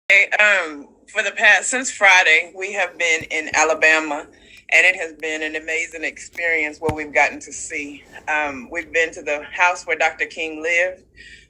For the past since Friday, we have been in Alabama, and it has been an amazing experience what we've gotten to see. We've been to the house where Dr. King lived.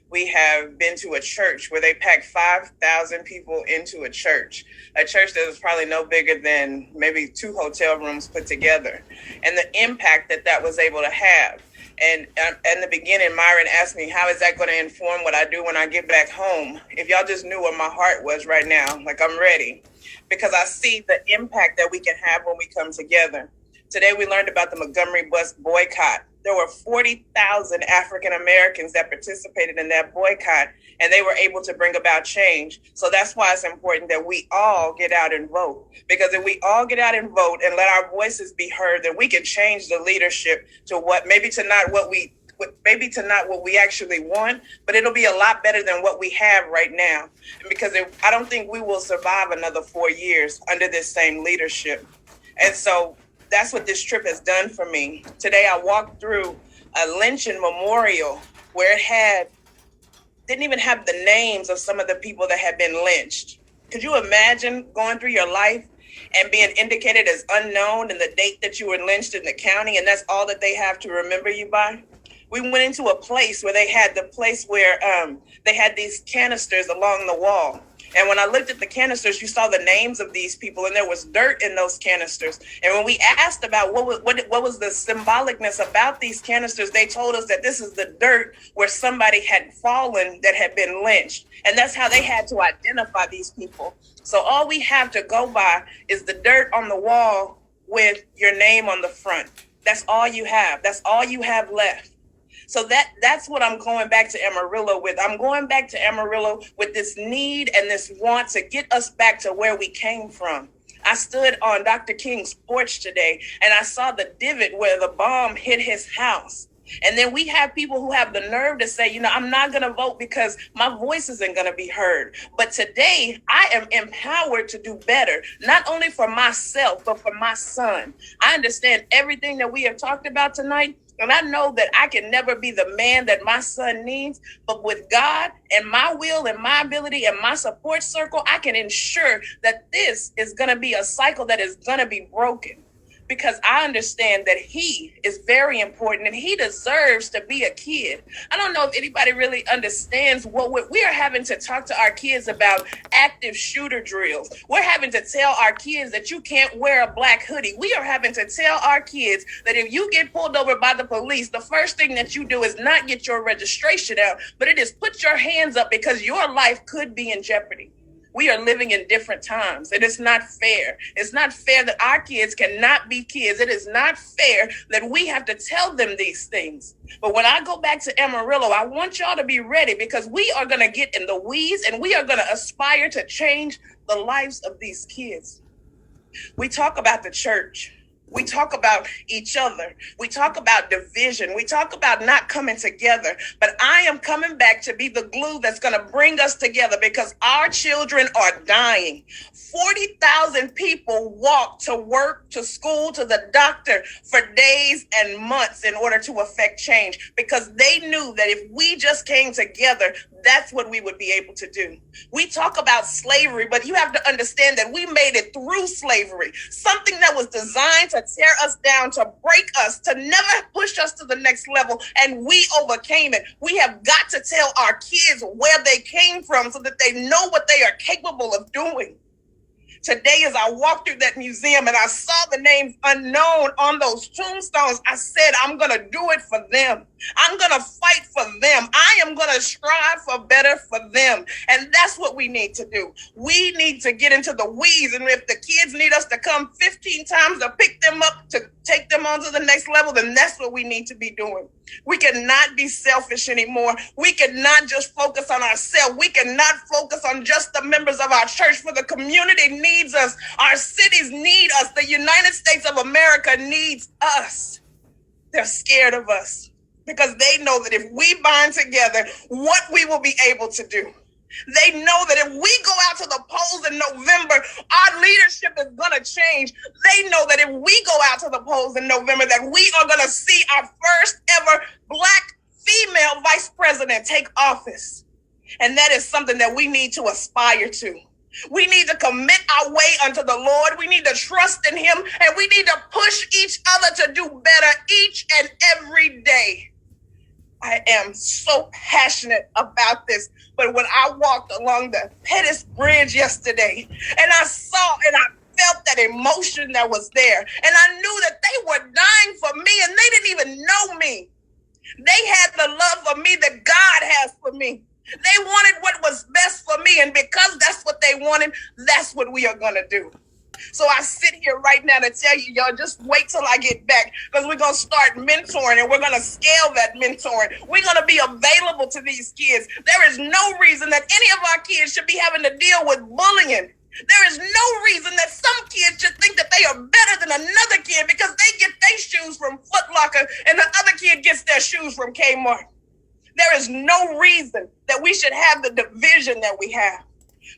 We have been to a church where they packed 5,000 people into a church that was probably no bigger than maybe two hotel rooms put together, and the impact that that was able to have. And in the beginning, Myron asked me, how is that going to inform what I do when I get back home? If y'all just knew what my heart was right now, like I'm ready, because I see the impact that we can have when we come together. Today, we learned about the Montgomery bus boycott. There were 40,000 African Americans that participated in that boycott, and they were able to bring about change. So that's why it's important that we all get out and vote. Because if we all get out and vote and let our voices be heard, then we can change the leadership to maybe to not what we actually want, but it'll be a lot better than what we have right now. Because I don't think we will survive another 4 years under this same leadership. And so that's what this trip has done for me. Today I walked through a lynching memorial where didn't even have the names of some of the people that had been lynched. Could you imagine going through your life and being indicated as unknown and the date that you were lynched in the county, and that's all that they have to remember you by? We went into a place where they had they had these canisters along the wall. And when I looked at the canisters, you saw the names of these people, and there was dirt in those canisters. And when we asked about what was the symbolicness about these canisters, they told us that this is the dirt where somebody had fallen that had been lynched. And that's how they had to identify these people. So all we have to go by is the dirt on the wall with your name on the front. That's all you have. That's all you have left. So that's what I'm going back to Amarillo with. I'm going back to Amarillo with this need and this want to get us back to where we came from. I stood on Dr. King's porch today, and I saw the divot where the bomb hit his house. And then we have people who have the nerve to say, I'm not going to vote because my voice isn't going to be heard. But today I am empowered to do better, not only for myself, but for my son. I understand everything that we have talked about tonight. And I know that I can never be the man that my son needs, but with God and my will and my ability and my support circle, I can ensure that this is going to be a cycle that is going to be broken. Because I understand that he is very important and he deserves to be a kid. I don't know if anybody really understands what we are having to talk to our kids about active shooter drills. We're having to tell our kids that you can't wear a black hoodie. We are having to tell our kids that if you get pulled over by the police, the first thing that you do is not get your registration out, but it is put your hands up because your life could be in jeopardy. We are living in different times, and it's not fair. It's not fair that our kids cannot be kids. It is not fair that we have to tell them these things. But when I go back to Amarillo, I want y'all to be ready because we are going to get in the weeds and we are going to aspire to change the lives of these kids. We talk about the church. We talk about each other. We talk about division. We talk about not coming together. But I am coming back to be the glue that's going to bring us together because our children are dying. 40,000 people walk to work, to school, to the doctor for days and months in order to affect change because they knew that if we just came together, that's what we would be able to do. We talk about slavery, but you have to understand that we made it through slavery, something that was designed to tear us down, to break us, to never push us to the next level, and we overcame it. We have got to tell our kids where they came from so that they know what they are capable of doing. Today, as I walked through that museum and I saw the names unknown on those tombstones, I said, I'm going to do it for them. I'm going to fight for them. I am going to strive for better for them. And that's what we need to do. We need to get into the weeds. And if the kids need us to come 15 times to pick them up, to take them on to the next level, then that's what we need to be doing. We cannot be selfish anymore. We cannot just focus on ourselves. We cannot focus on just the members of our church, for the community needs us. Our cities need us. The United States of America needs us. They're scared of us because they know that if we bind together, what we will be able to do. They know that if we go out to the polls in November, our leadership is going to change. They know that if we go out to the polls in November, that we are going to see our first ever Black female vice president take office. And that is something that we need to aspire to. We need to commit our way unto the Lord. We need to trust in him, and we need to push each other to do better each and every day. I am so passionate about this. But when I walked along the Pettis Bridge yesterday, and I saw and I felt that emotion that was there, and I knew that they were dying for me, and they didn't even know me. They had the love for me that God has for me. They wanted what was best for me, and because that's what they wanted, that's what we are going to do. So I sit here right now to tell you, y'all, just wait till I get back, because we're going to start mentoring, and we're going to scale that mentoring. We're going to be available to these kids. There is no reason that any of our kids should be having to deal with bullying. There is no reason that some kids should think that they are better than another kid because they get their shoes from Foot Locker and the other kid gets their shoes from Kmart. There is no reason that we should have the division that we have.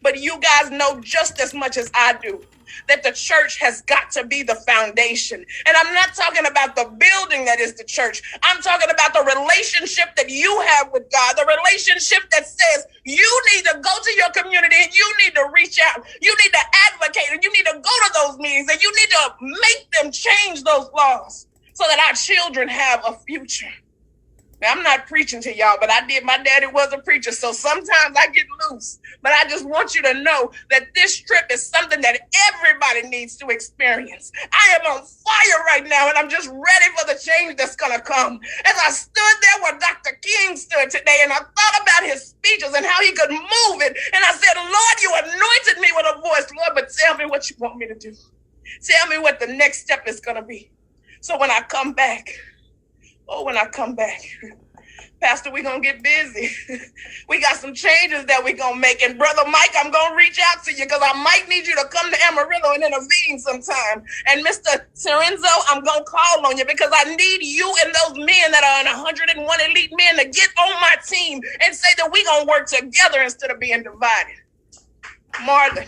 But you guys know just as much as I do that the church has got to be the foundation. And I'm not talking about the building that is the church. I'm talking about the relationship that you have with God, the relationship that says you need to go to your community and you need to reach out. You need to advocate and you need to go to those meetings and you need to make them change those laws so that our children have a future. Now, I'm not preaching to y'all, but my daddy was a preacher, so sometimes I get loose. But I just want you to know that this trip is something that everybody needs to experience. I am on fire right now, and I'm just ready for the change that's going to come. As I stood there where Dr. King stood today, and I thought about his speeches and how he could move it, and I said, Lord, you anointed me with a voice, Lord, but tell me what you want me to do. Tell me what the next step is going to be. So when I come back, Pastor, we're going to get busy. We got some changes that we're going to make. And Brother Mike, I'm going to reach out to you because I might need you to come to Amarillo and intervene sometime. And Mr. Cerenzo, I'm going to call on you because I need you and those men that are in 101 elite men to get on my team and say that we're going to work together instead of being divided. Marlon,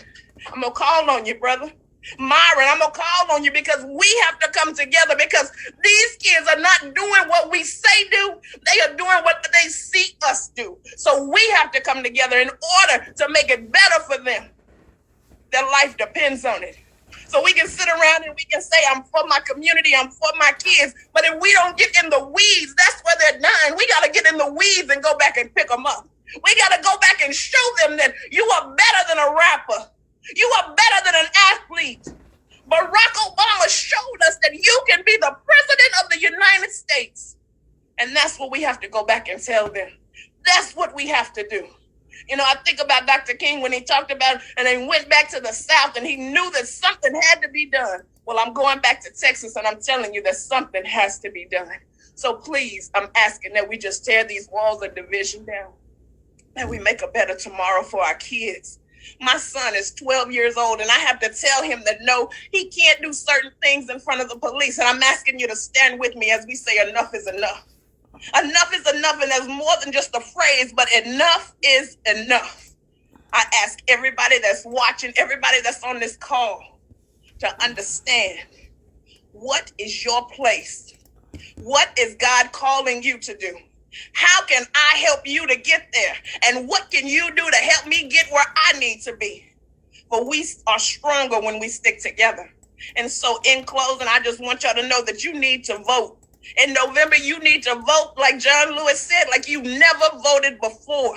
I'm going to call on you, brother. Myron, I'm going to call on you because we have to come together because these kids are not doing what we say do. They are doing what they see us do. So we have to come together in order to make it better for them. Their life depends on it. So we can sit around and we can say, I'm for my community, I'm for my kids. But if we don't get in the weeds, that's where they're dying. We got to get in the weeds and go back and pick them up. We got to go back and show them that you are better than a rapper. You are better than an athlete. Barack Obama showed us that you can be the president of the United States. And that's what we have to go back and tell them. That's what we have to do. You know, I think about Dr. King when he talked about and then went back to the South and he knew that something had to be done. Well, I'm going back to Texas and I'm telling you that something has to be done. So please, I'm asking that we just tear these walls of division down, that we make a better tomorrow for our kids. My son is 12 years old and I have to tell him that no, he can't do certain things in front of the police. And I'm asking you to stand with me as we say enough is enough. Enough is enough, and there's more than just a phrase, but enough is enough. I ask everybody that's watching, everybody that's on this call to understand, what is your place? What is God calling you to do? How can I help you to get there? And what can you do to help me get where I need to be? For we are stronger when we stick together. And so in closing, I just want y'all to know that you need to vote. In November, you need to vote, like John Lewis said, like you never voted before.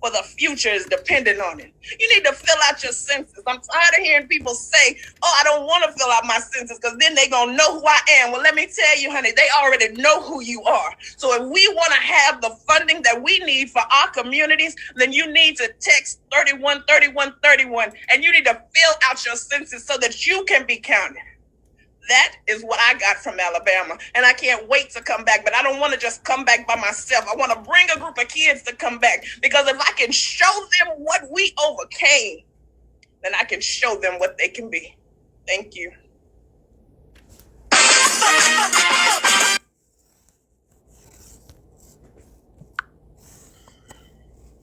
For the future is dependent on it. You need to fill out your census. I'm tired of hearing people say, oh, I don't want to fill out my census because then they're going to know who I am. Well, let me tell you, honey, they already know who you are. So if we want to have the funding that we need for our communities, then you need to text 313131 and you need to fill out your census so that you can be counted. That is what I got from Alabama. And I can't wait to come back. But I don't want to just come back by myself. I want to bring a group of kids to come back. Because if I can show them what we overcame, then I can show them what they can be. Thank you.